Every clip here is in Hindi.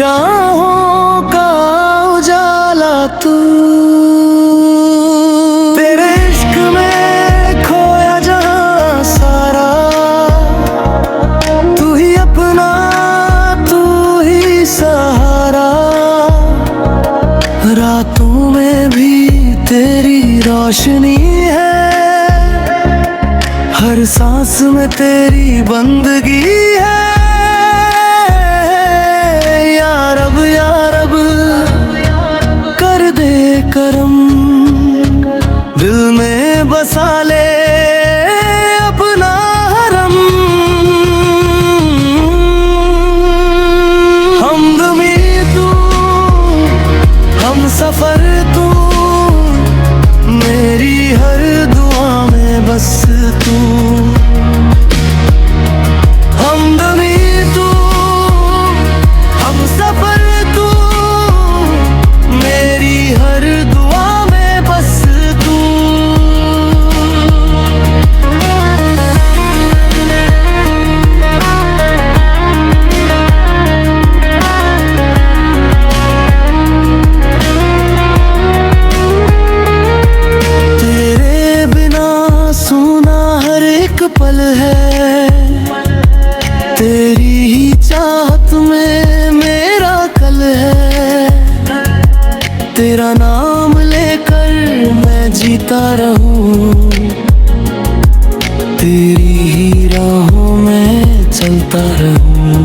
राहों का उजाला तू, तेरे इश्क में खोया जहां सारा, तू ही अपना तू ही सहारा। रातों में भी तेरी रोशनी है, हर सांस में तेरी बंदगी है। यार अब कर दे करम, दिल में बसा ले अपना हरम। हमदमी तू, हम सफर तू, मेरी हर दुआ में बस तू। हमदमी तू, हम सफर तू, मेरी हर दुआ में बस तू। तेरे बिना सूना हर एक पल है, तेरी ही चाहत में मेरा कल है। तेरा नाम लेकर मैं जीता रहूं, तेरी ही राहों में चलता रहूं।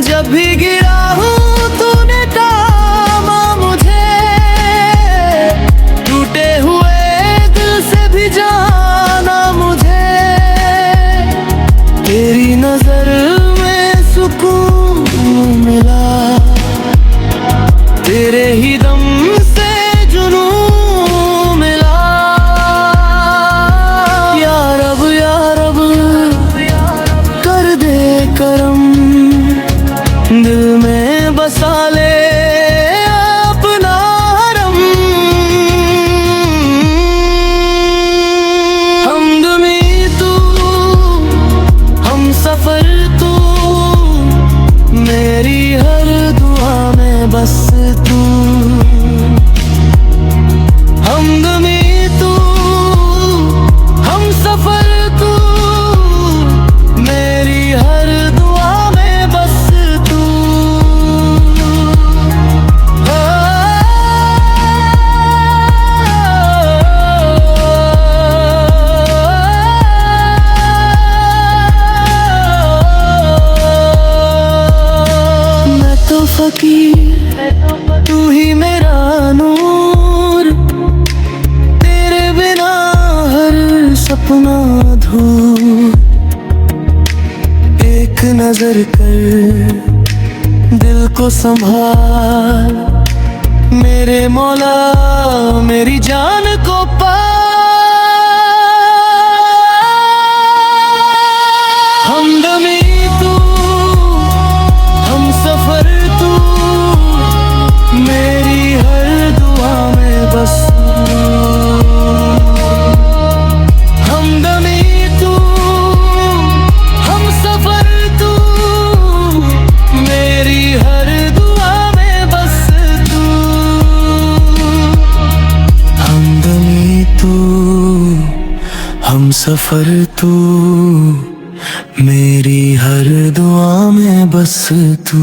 जब भी गिरा हूँ तूने थामा मुझे, टूटे हुए दिल से भी जाना मुझे। तेरी नजर में सुकून मिला, तेरे ही दम से जुनून मिला। यार अब कर दे करम, दिल में बसा ले अपना हरम। हमदमी तू, हम सफर तू, मेरी हर दुआ में बस तू। हमदमी तू, हम सफर तू, मेरी हर दुआ में बस तू। मैं तो फकीर, तू ही मेरा नूर, तेरे बिना हर सपना अधूर। एक नजर कर दिल को संभाल, मेरे मौला मेरी जान को पा। हमदमी तू, हम सफर तू, मेरी हर दुआ में बस तू। हमदमी तू, हम सफर तू, मेरी हर दुआ में बस तू। हमदमी तू, हम सफर तू, मेरी हर दुआ में बस तू।